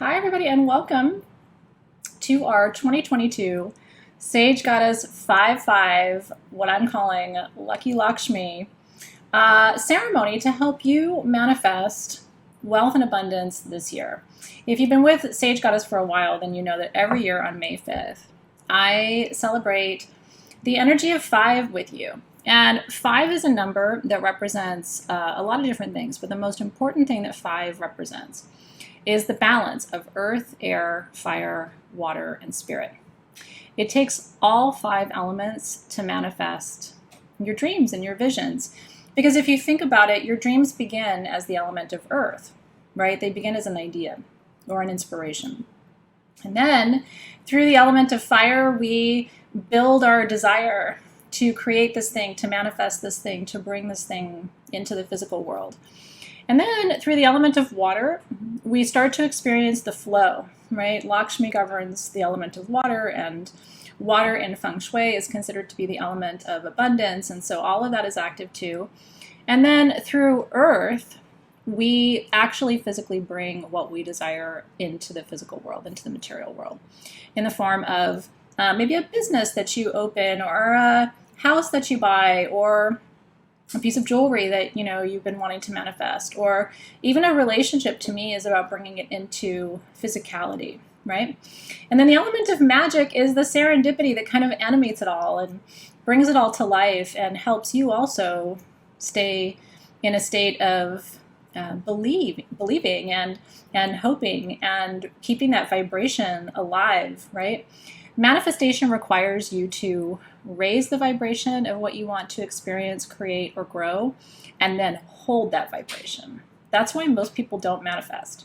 Hi everybody and welcome to our 2022 Sage Goddess 5-5, what I'm calling Lucky Lakshmi ceremony to help you manifest wealth and abundance this year. If you've been with Sage Goddess for a while, then you know that every year on May 5th, I celebrate the energy of 5 with you. And 5 is a number that represents a lot of different things, but the most important thing that 5 represents is the balance of earth, air, fire, water, and spirit. It takes all 5 elements to manifest your dreams and your visions. Because if you think about it, your dreams begin as the element of earth, right? They begin as an idea or an inspiration. And then through the element of fire, we build our desire to create this thing, to manifest this thing, to bring this thing into the physical world. And then through the element of water, we start to experience the flow, right? Lakshmi governs the element of water, and water in feng shui is considered to be the element of abundance. And so all of that is active too. And then through earth, we actually physically bring what we desire into the physical world, into the material world, in the form of maybe a business that you open, or a house that you buy, or a piece of jewelry that you've been wanting to manifest, or even a relationship. To me, is about bringing it into physicality, right? And then the element of magic is the serendipity that kind of animates it all and brings it all to life and helps you also stay in a state of believing and hoping and keeping that vibration alive, right? Manifestation requires you to raise the vibration of what you want to experience, create, or grow, and then hold that vibration. That's why most people don't manifest.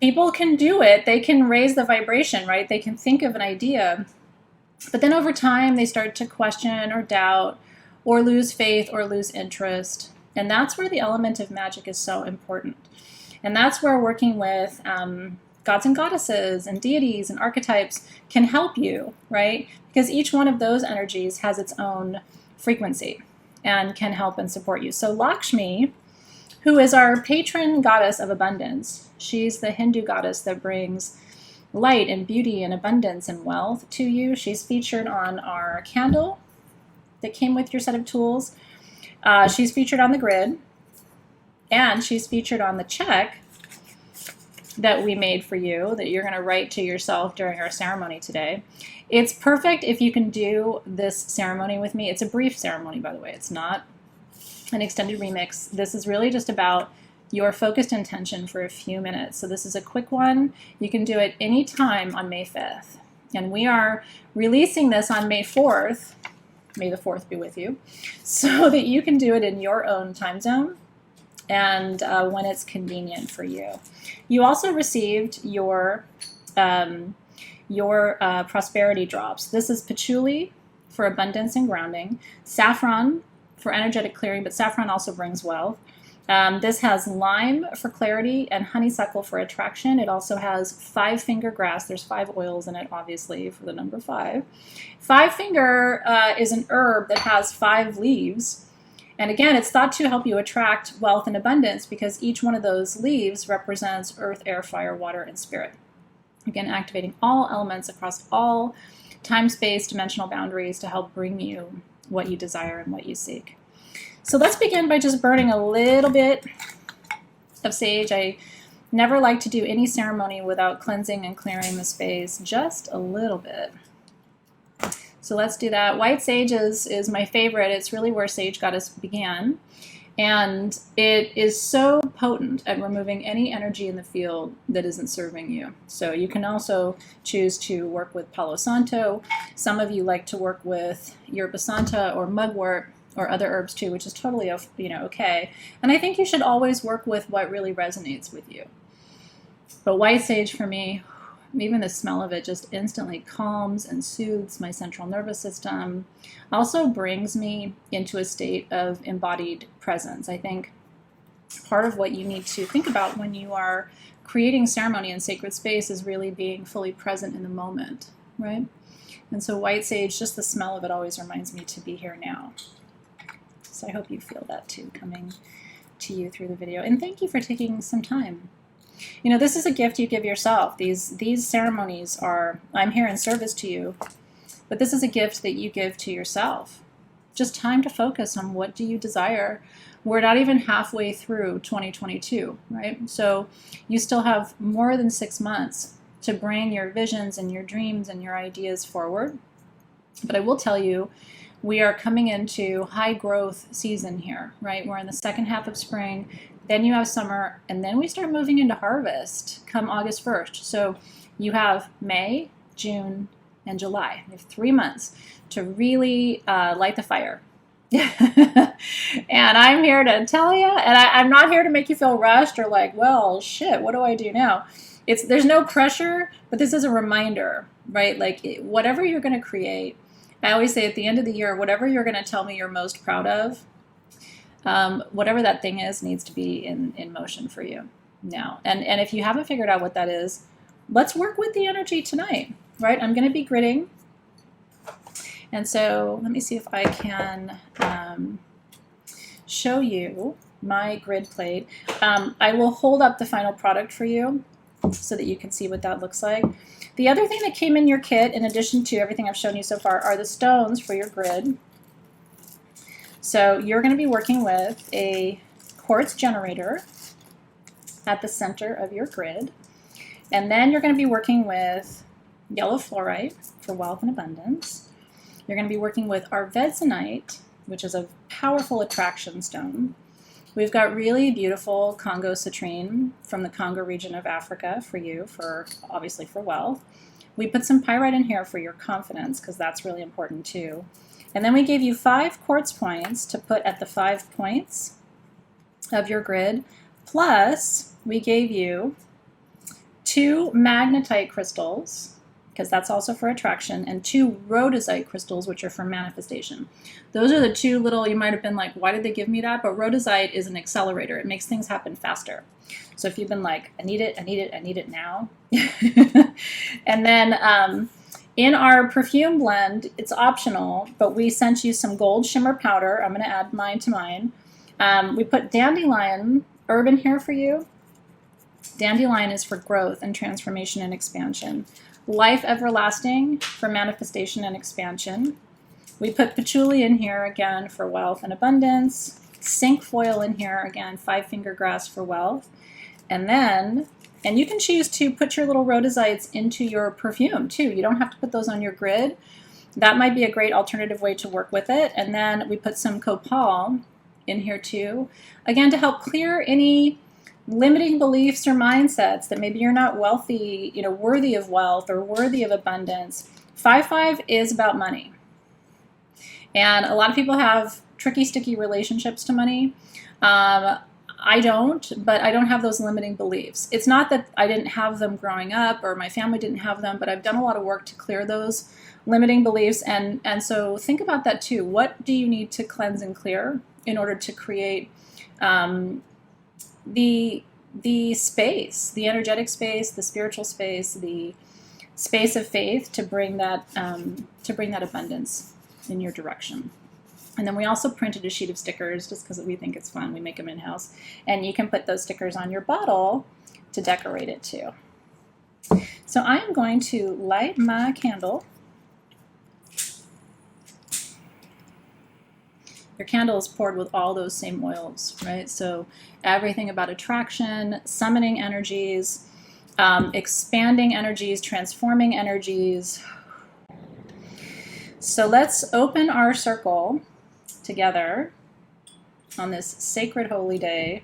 People can do it. They can raise the vibration, right? They can think of an idea, but then over time they start to question or doubt or lose faith or lose interest. And that's where the element of magic is so important. And that's where working with gods and goddesses and deities and archetypes can help you, right? Because each one of those energies has its own frequency and can help and support you. So Lakshmi, who is our patron goddess of abundance, she's the Hindu goddess that brings light and beauty and abundance and wealth to you. She's featured on our candle that came with your set of tools. She's featured on the grid, and she's featured on the check that we made for you that you're going to write to yourself during our ceremony today. It's perfect if you can do this ceremony with me. It's a brief ceremony, by the way. It's not an extended remix. This is really just about your focused intention for a few minutes. So this is a quick one. You can do it anytime on May 5th. And we are releasing this on May 4th. May the 4th be with you. So that you can do it in your own time zone and when it's convenient for you. You also received your prosperity drops. This is patchouli for abundance and grounding, saffron for energetic clearing, but saffron also brings wealth. This has lime for clarity and honeysuckle for attraction. It also has 5-finger grass. There's 5 oils in it, obviously, for the number 5. 5-finger is an herb that has 5 leaves. And again, it's thought to help you attract wealth and abundance because each one of those leaves represents earth, air, fire, water, and spirit. Again, activating all elements across all time, space, dimensional boundaries to help bring you what you desire and what you seek. So let's begin by just burning a little bit of sage. I never like to do any ceremony without cleansing and clearing the space, just a little bit. So let's do that. White sage is my favorite. It's really where Sage Goddess began. And it is so potent at removing any energy in the field that isn't serving you. So you can also choose to work with Palo Santo. Some of you like to work with Yerba Santa or mugwort or other herbs too, which is totally okay. And I think you should always work with what really resonates with you. But white sage for me, even the smell of it just instantly calms and soothes my central nervous system. Also brings me into a state of embodied presence. I think part of what you need to think about when you are creating ceremony in sacred space is really being fully present in the moment, right? And so white sage, just the smell of it always reminds me to be here now. So I hope you feel that too coming to you through the video. And thank you for taking some time You know, this is a gift you give yourself. These ceremonies are, I'm here in service to you, but this is a gift that you give to yourself. Just time to focus on what do you desire. We're not even halfway through 2022, right? So you still have more than 6 months to bring your visions and your dreams and your ideas forward. But I will tell you, we are coming into high growth season here, right? We're in the second half of spring, then you have summer, and then we start moving into harvest come August 1st. So you have May, June, and July. You have 3 months to really light the fire. And I'm here to tell you, and I'm not here to make you feel rushed or like, well, shit, what do I do now? There's no pressure, but this is a reminder, right? Like whatever you're going to create, I always say at the end of the year, whatever you're going to tell me you're most proud of, whatever that thing is needs to be in motion for you now. And if you haven't figured out what that is, let's work with the energy tonight, right? I'm going to be gridding. And so let me see if I can show you my grid plate. I will hold up the final product for you so that you can see what that looks like. The other thing that came in your kit, in addition to everything I've shown you so far, are the stones for your grid. So you're going to be working with a quartz generator at the center of your grid. And then you're going to be working with yellow fluorite for wealth and abundance. You're going to be working with arvesanite, which is a powerful attraction stone. We've got really beautiful Congo citrine from the Congo region of Africa for you, obviously for wealth. We put some pyrite in here for your confidence because that's really important too. And then we gave you 5 quartz points to put at the 5 points of your grid. Plus, we gave you 2 magnetite crystals, because that's also for attraction, and 2 rhodosite crystals, which are for manifestation. Those are the 2 little, you might have been like, why did they give me that? But rhodosite is an accelerator. It makes things happen faster. So if you've been like, I need it, I need it, I need it now. And then in our perfume blend, it's optional, but we sent you some gold shimmer powder. I'm going to add mine to mine. We put dandelion herb in here for you. Dandelion is for growth and transformation and expansion. Life everlasting for manifestation and expansion. We put patchouli in here again for wealth and abundance. Cinquefoil in here again, 5-finger grass for wealth. And then, and you can choose to put your little rhodosites into your perfume too. You don't have to put those on your grid. That might be a great alternative way to work with it. And then we put some copal in here too, again to help clear any limiting beliefs or mindsets that maybe you're not wealthy, worthy of wealth or worthy of abundance. 5-5 is about money. And a lot of people have tricky, sticky relationships to money. I don't, but I don't have those limiting beliefs. It's not that I didn't have them growing up or my family didn't have them, but I've done a lot of work to clear those limiting beliefs. And so think about that too. What do you need to cleanse and clear in order to create the space, the energetic space, the spiritual space, the space of faith to bring that abundance in your direction. And then we also printed a sheet of stickers just because we think it's fun. We make them in-house. And you can put those stickers on your bottle to decorate it too. So I am going to light my candle. Your candle is poured with all those same oils, right? So everything about attraction, summoning energies, expanding energies, transforming energies. So let's open our circle together on this sacred holy day.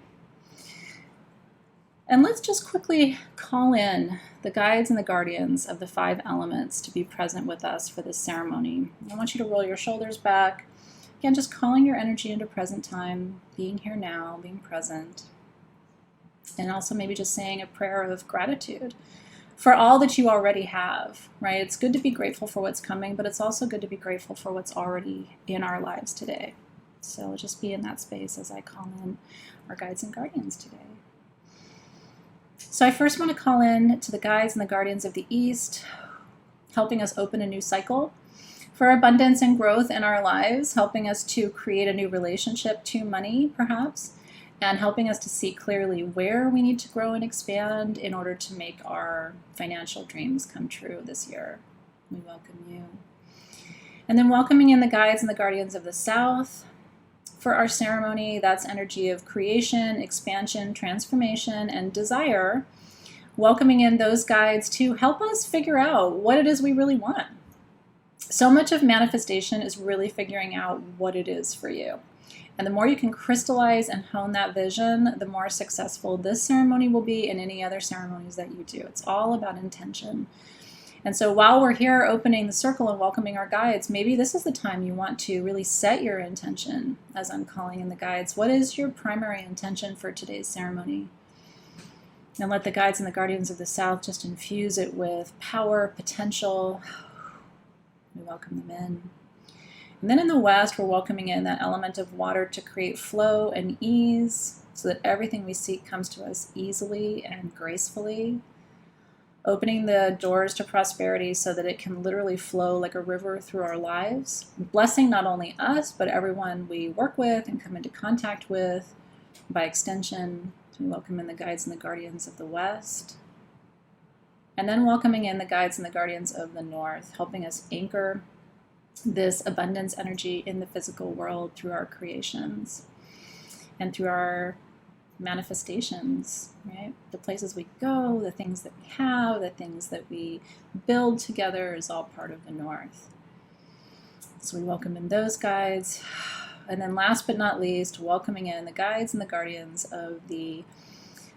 And let's just quickly call in the guides and the guardians of the 5 elements to be present with us for this ceremony. I want you to roll your shoulders back. Again, just calling your energy into present time, being here now, being present. And also maybe just saying a prayer of gratitude for all that you already have, right? It's good to be grateful for what's coming, but it's also good to be grateful for what's already in our lives today. So just be in that space as I call in our guides and guardians today. So I first want to call in to the guides and the guardians of the East, helping us open a new cycle for abundance and growth in our lives, helping us to create a new relationship to money, perhaps, and helping us to see clearly where we need to grow and expand in order to make our financial dreams come true this year. We welcome you. And then welcoming in the guides and the guardians of the South. For our ceremony, that's energy of creation, expansion, transformation, and desire. Welcoming in those guides to help us figure out what it is we really want. So much of manifestation is really figuring out what it is for you. And the more you can crystallize and hone that vision, the more successful this ceremony will be and any other ceremonies that you do. It's all about intention. And so while we're here opening the circle and welcoming our guides, maybe this is the time you want to really set your intention as I'm calling in the guides. What is your primary intention for today's ceremony? And let the guides and the guardians of the South just infuse it with power, potential. We welcome them in. And then in the West, we're welcoming in that element of water to create flow and ease so that everything we seek comes to us easily and gracefully. Opening the doors to prosperity so that it can literally flow like a river through our lives, blessing not only us, but everyone we work with and come into contact with. By extension, we welcome in the guides and the guardians of the West. And then welcoming in the guides and the guardians of the North, helping us anchor this abundance energy in the physical world through our creations and through our manifestations, right? The places we go, the things that we have, the things that we build together is all part of the North. So we welcome in those guides. And then last but not least, welcoming in the guides and the guardians of the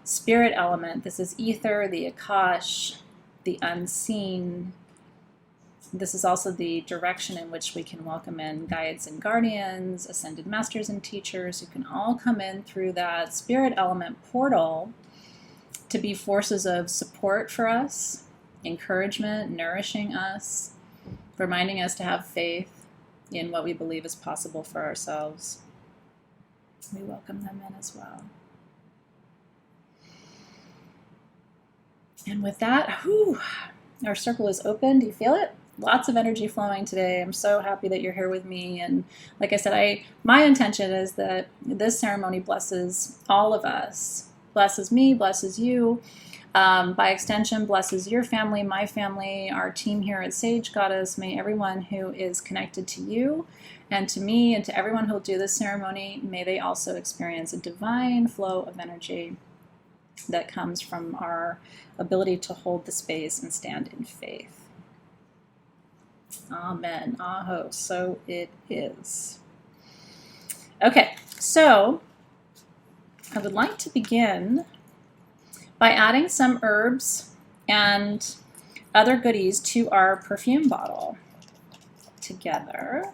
spirit element. This is ether, the Akash, the unseen. This is also the direction in which we can welcome in guides and guardians, ascended masters and teachers who can all come in through that spirit element portal to be forces of support for us, encouragement, nourishing us, reminding us to have faith in what we believe is possible for ourselves. We welcome them in as well. And with that, our circle is open. Do you feel it? Lots of energy flowing today. I'm so happy that you're here with me. And like I said, my intention is that this ceremony blesses all of us. Blesses me, blesses you. By extension, blesses your family, my family, our team here at Sage Goddess. May everyone who is connected to you and to me and to everyone who will do this ceremony, may they also experience a divine flow of energy that comes from our ability to hold the space and stand in faith. Amen. Aho. So it is. Okay, so I would like to begin by adding some herbs and other goodies to our perfume bottle together.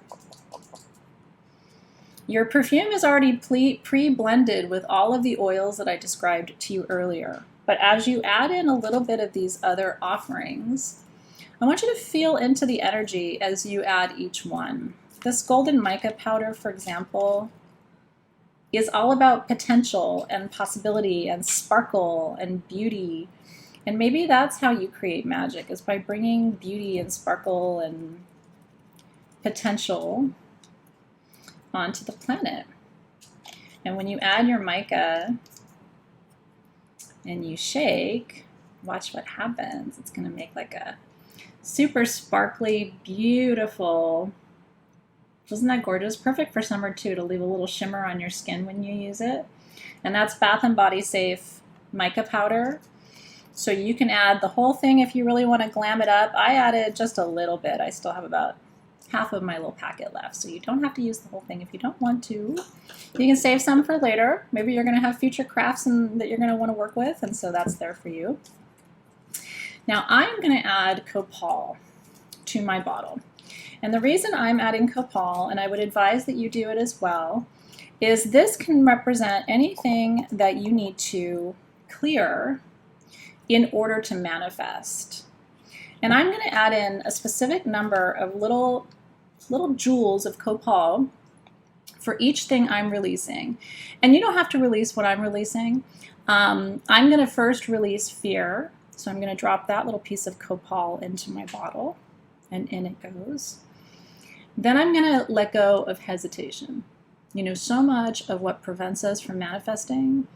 Your perfume is already pre-blended with all of the oils that I described to you earlier. But as you add in a little bit of these other offerings, I want you to feel into the energy as you add each one. This golden mica powder, for example, is all about potential and possibility and sparkle and beauty. And maybe that's how you create magic, is by bringing beauty and sparkle and potential onto the planet. And when you add your mica and you shake, watch what happens. It's going to make like a super sparkly, beautiful. Isn't that gorgeous? Perfect for summer too, to leave a little shimmer on your skin when you use it. And that's Bath & Body Safe mica powder. So you can add the whole thing if you really want to glam it up. I added just a little bit. I still have about half of my little packet left. So you don't have to use the whole thing if you don't want to. You can save some for later. Maybe you're going to have future crafts that you're going to want to work with, and so that's there for you. Now I'm going to add copal to my bottle. And the reason I'm adding copal, and I would advise that you do it as well, is this can represent anything that you need to clear in order to manifest. And I'm going to add in a specific number of little jewels of copal for each thing I'm releasing. And you don't have to release what I'm releasing. I'm going to first release fear. So I'm going to drop that little piece of copal into my bottle, and in it goes. Then I'm going to let go of hesitation. You know, so much of what prevents us from manifesting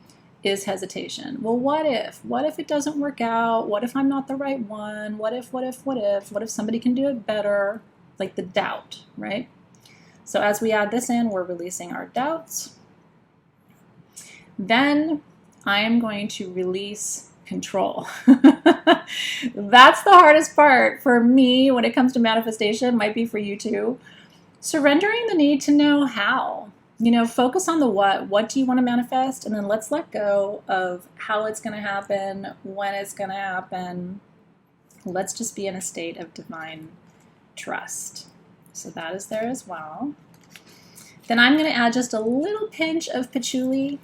is hesitation. Well, what if? What if it doesn't work out? What if I'm not the right one? What if? What if somebody can do it better? Like the doubt, right? So as we add this in, we're releasing our doubts. Then I am going to release control. That's the hardest part for me when it comes to manifestation, might be for you too. Surrendering the need to know how. You know, focus on the what do you want to manifest, and then let's let go of how it's going to happen, when it's going to happen. Let's just be in a state of divine trust. So that is there as well. Then I'm going to add just a little pinch of patchouli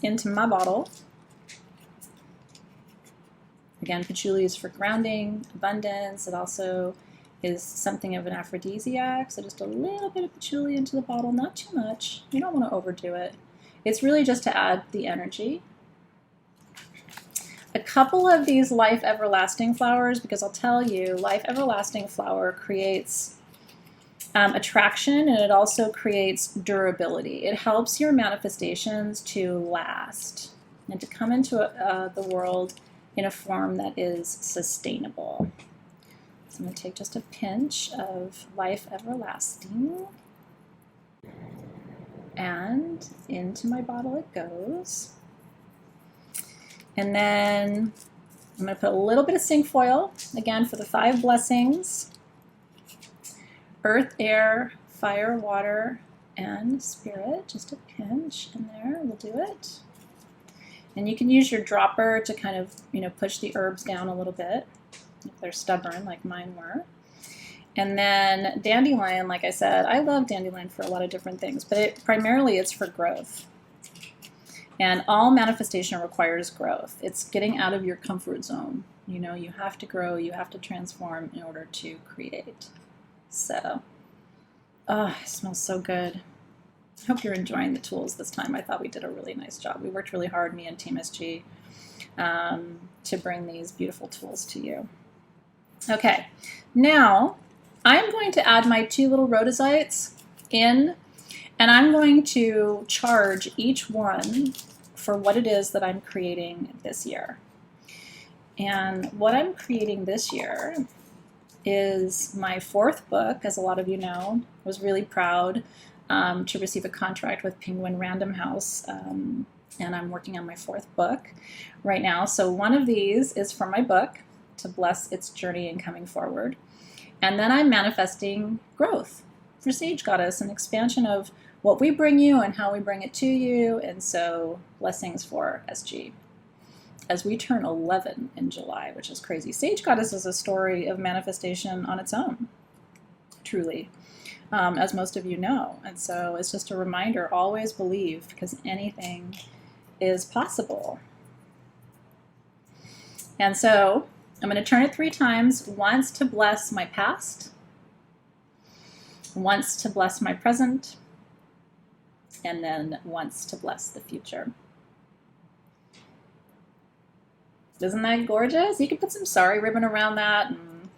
into my bottle. Again, patchouli is for grounding, abundance. It also is something of an aphrodisiac, so just a little bit of patchouli into the bottle, not too much. You don't want to overdo it. It's really just to add the energy. A couple of these Life Everlasting flowers, because I'll tell you, Life Everlasting flower creates attraction, and it also creates durability. It helps your manifestations to last and to come into the world in a form that is sustainable. So I'm going to take just a pinch of Life Everlasting, and into my bottle it goes. And then I'm going to put a little bit of cinquefoil, again for the 5 blessings. Earth, air, fire, water, and spirit. Just a pinch in there will do it. And you can use your dropper to kind of, you know, push the herbs down a little bit if they're stubborn like mine were. And then dandelion, like I said, I love dandelion for a lot of different things, but primarily it's for growth. And all manifestation requires growth. It's getting out of your comfort zone. You know, you have to grow, you have to transform in order to create. So, oh, it smells so good. I hope you're enjoying the tools this time. I thought we did a really nice job. We worked really hard, me and Team SG, to bring these beautiful tools to you. Okay, now I'm going to add my 2 little rhodosites in, and I'm going to charge each one for what it is that I'm creating this year. And what I'm creating this year is my 4th book. As a lot of you know, I was really proud to receive a contract with Penguin Random House, and I'm working on my 4th book right now. So one of these is for my book to bless its journey in coming forward. And then I'm manifesting growth for Sage Goddess, an expansion of what we bring you and how we bring it to you. And so blessings for SG as we turn 11 in July, which is crazy. Sage Goddess is a story of manifestation on its own, truly, as most of you know. And so it's just a reminder, always believe, because anything is possible. And so I'm going to turn it 3 times, once to bless my past, once to bless my present, and then once to bless the future. Isn't that gorgeous? You can put some sari ribbon around that, and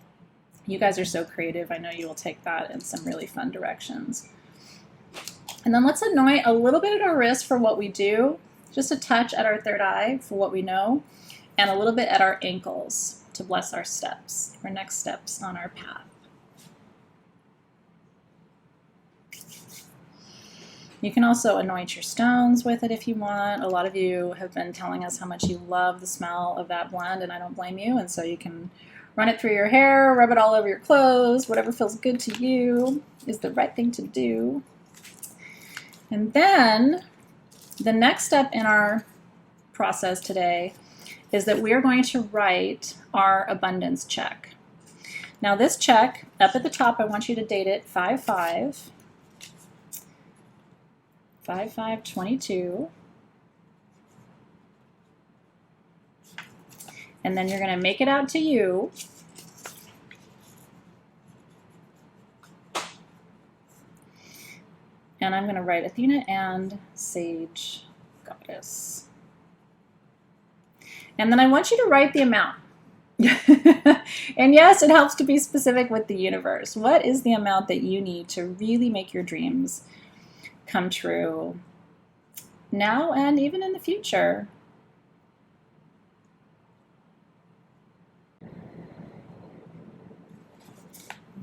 you guys are so creative. I know you will take that in some really fun directions. And then let's anoint a little bit at our wrist for what we do, just a touch at our 3rd eye for what we know, and a little bit at our ankles to bless our steps, our next steps on our path. You can also anoint your stones with it if you want. A lot of you have been telling us how much you love the smell of that blend, and I don't blame you. And so you can run it through your hair, rub it all over your clothes, whatever feels good to you is the right thing to do. And then the next step in our process today is that we are going to write our abundance check. Now this check, up at the top, I want you to date it 5/5. 5/5/22, and then you're going to make it out to you, and I'm going to write Athena and Sage Goddess, and then I want you to write the amount. And yes, it helps to be specific with the universe. What is the amount that you need to really make your dreams come true now and even in the future.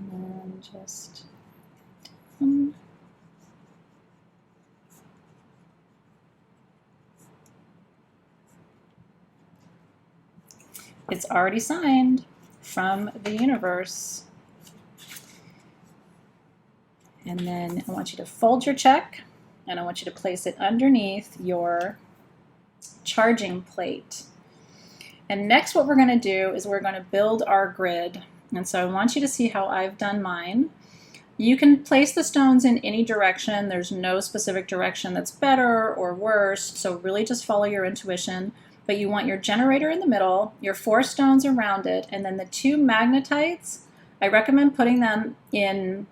And just it's already signed from the universe. And then I want you to fold your check, and I want you to place it underneath your charging plate. And next what we're going to do is we're going to build our grid. And so I want you to see how I've done mine. You can place the stones in any direction. There's no specific direction that's better or worse, so really just follow your intuition. But you want your generator in the middle, your 4 stones around it, and then the 2 magnetites, I recommend putting them in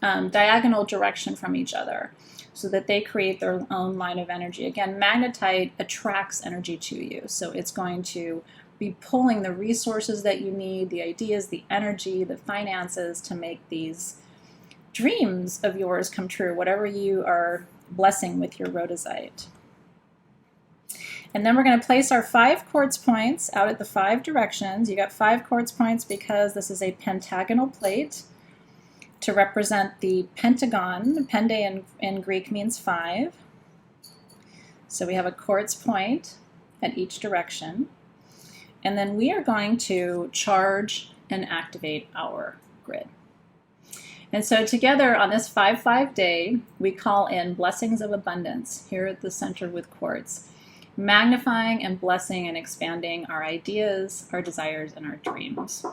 diagonal direction from each other so that they create their own line of energy. Again, magnetite attracts energy to you, so it's going to be pulling the resources that you need, the ideas, the energy, the finances to make these dreams of yours come true, whatever you are blessing with your rhodozite. And then we're going to place our 5 quartz points out at the 5 directions. You got 5 quartz points because this is a pentagonal plate to represent the pentagon. Pende in Greek means 5. So we have a quartz point at each direction. And then we are going to charge and activate our grid. And so together on this 5-5 day, we call in blessings of abundance here at the center with quartz, magnifying and blessing and expanding our ideas, our desires, and our dreams.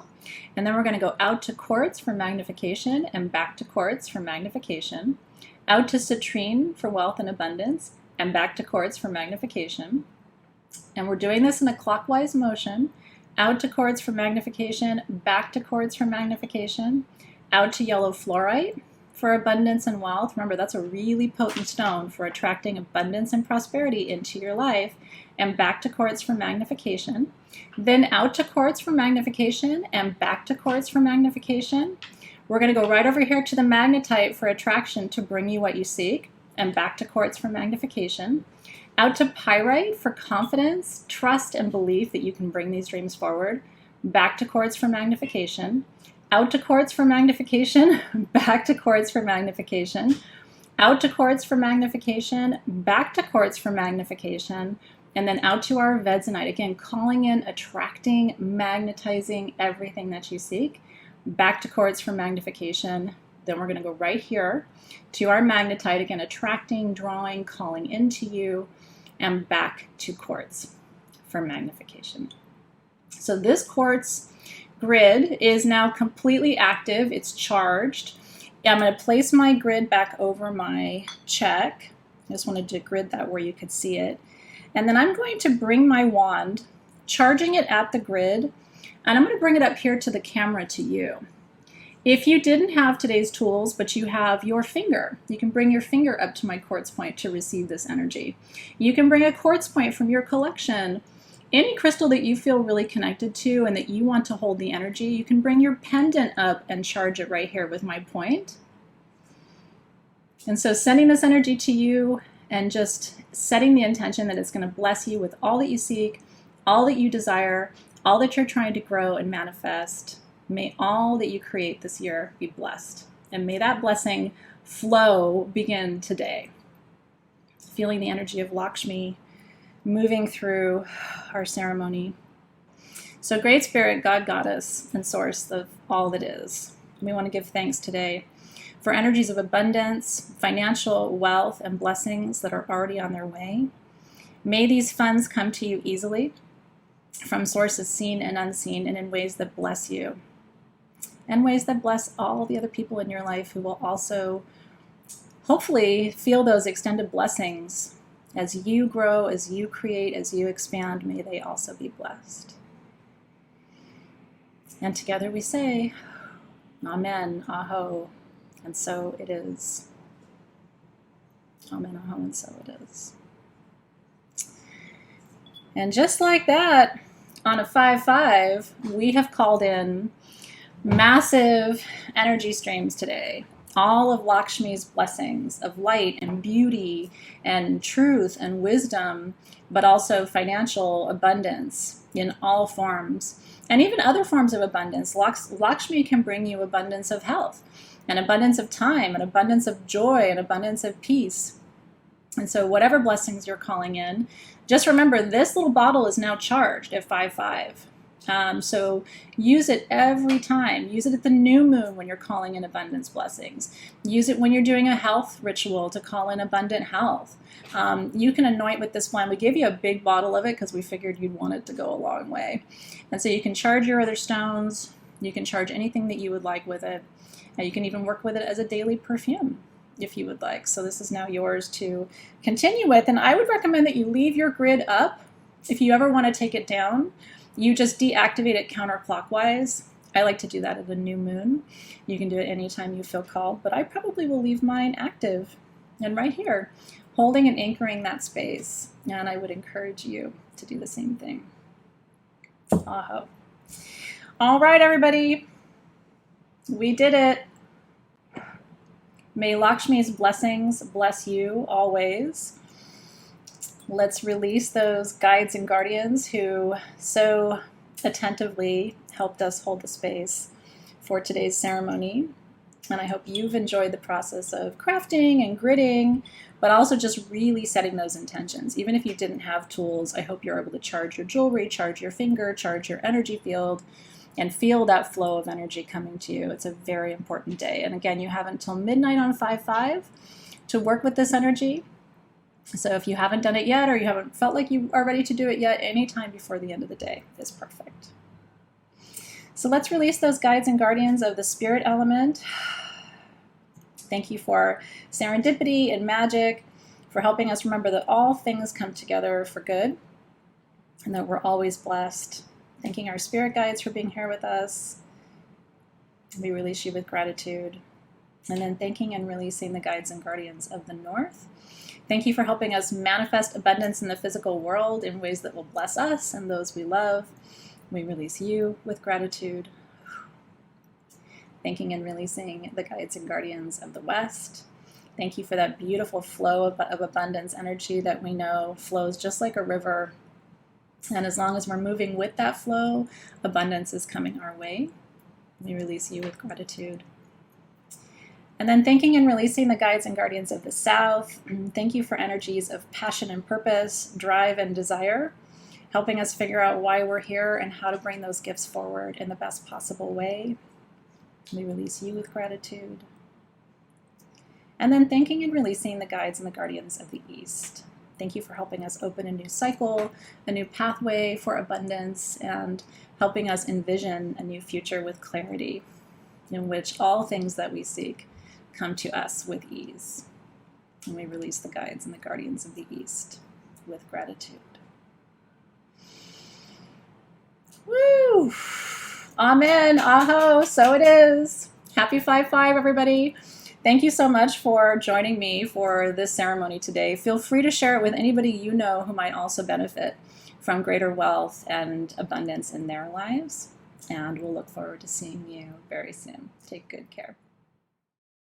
And then we're going to go out to quartz for magnification and back to quartz for magnification, out to citrine for wealth and abundance, and back to quartz for magnification. And we're doing this in a clockwise motion, out to quartz for magnification, back to quartz for magnification, out to yellow fluorite for abundance and wealth. Remember, that's a really potent stone for attracting abundance and prosperity into your life, and back to quartz for magnification. Then out to quartz for magnification and back to quartz for magnification. We're going to go right over here to the magnetite for attraction to bring you what you seek, and back to quartz for magnification. Out to pyrite for confidence, trust, and belief that you can bring these dreams forward. Back to quartz for magnification. Out to quartz for magnification, back to quartz for magnification. Out to quartz for magnification, back to quartz for magnification, and then out to our Vedzenite. Again, calling in, attracting, magnetizing everything that you seek. Back to quartz for magnification. Then we're going to go right here to our magnetite, again, attracting, drawing, calling into you, and back to quartz for magnification. So this quartz grid is now completely active. It's charged. I'm going to place my grid back over my check. I just wanted to grid that where you could see it. And then I'm going to bring my wand, charging it at the grid, and I'm going to bring it up here to the camera to you. If you didn't have today's tools, but you have your finger, you can bring your finger up to my quartz point to receive this energy. You can bring a quartz point from your collection. Any crystal that you feel really connected to and that you want to hold the energy, you can bring your pendant up and charge it right here with my point. And so sending this energy to you and just setting the intention that it's going to bless you with all that you seek, all that you desire, all that you're trying to grow and manifest. May all that you create this year be blessed. And may that blessing flow begin today. Feeling the energy of Lakshmi moving through our ceremony. So Great Spirit, God, Goddess, and Source of all that is, we want to give thanks today for energies of abundance, financial wealth, and blessings that are already on their way. May these funds come to you easily from sources seen and unseen, and in ways that bless you, and ways that bless all the other people in your life who will also hopefully feel those extended blessings. As you grow, as you create, as you expand, may they also be blessed. And together we say, Amen, Aho, and so it is. Amen, Aho, and so it is. And just like that, on a 5-5, we have called in massive energy streams today. all of Lakshmi's blessings of light and beauty and truth and wisdom, but also financial abundance in all forms, and even other forms of abundance. Lakshmi can bring you abundance of health, an abundance of time, an abundance of joy, an abundance of peace. And so whatever blessings you're calling in, just remember this little bottle is now charged at 5-5. So use it every time. Use it at the new moon when you're calling in abundance blessings. Use it when you're doing a health ritual to call in abundant health. You can anoint with this blend. We gave you a big bottle of it because we figured you'd want it to go a long way. And so you can charge your other stones. You can charge anything that you would like with it. And you can even work with it as a daily perfume if you would like. So this is now yours to continue with. And I would recommend that you leave your grid up. If you ever want to take it down, you just deactivate it counterclockwise. I like to do that at the new moon. You can do it anytime you feel called, but I probably will leave mine active and right here, holding and anchoring that space. And I would encourage you to do the same thing. Aho. All right, everybody. We did it. May Lakshmi's blessings bless you always. Let's release those guides and guardians who so attentively helped us hold the space for today's ceremony. And I hope you've enjoyed the process of crafting and gridding, but also just really setting those intentions. Even if you didn't have tools, I hope you're able to charge your jewelry, charge your finger, charge your energy field, and feel that flow of energy coming to you. It's a very important day. And again, you have until midnight on 5-5 to work with this energy. So if you haven't done it yet, or you haven't felt like you are ready to do it yet, anytime before the end of the day is perfect. So let's release those guides and guardians of the spirit element. Thank you for serendipity and magic, for helping us remember that all things come together for good and that we're always blessed. Thanking our spirit guides for being here with us. We release you with gratitude. And then thanking and releasing the guides and guardians of the north. Thank you for helping us manifest abundance in the physical world in ways that will bless us and those we love. We release you with gratitude. Thanking and releasing the guides and guardians of the west. Thank you for that beautiful flow of abundance energy that we know flows just like a river. And as long as we're moving with that flow, abundance is coming our way. We release you with gratitude. And then thanking and releasing the guides and guardians of the south. Thank you for energies of passion and purpose, drive and desire, helping us figure out why we're here and how to bring those gifts forward in the best possible way. We release you with gratitude. And then thanking and releasing the guides and the guardians of the east. Thank you for helping us open a new cycle, a new pathway for abundance, and helping us envision a new future with clarity, in which all things that we seek come to us with ease. And we release the guides and the guardians of the east with gratitude. Woo! Amen. Aho. So it is. Happy 5-5, everybody. Thank you so much for joining me for this ceremony today. Feel free to share it with anybody you know who might also benefit from greater wealth and abundance in their lives. And we'll look forward to seeing you very soon. Take good care.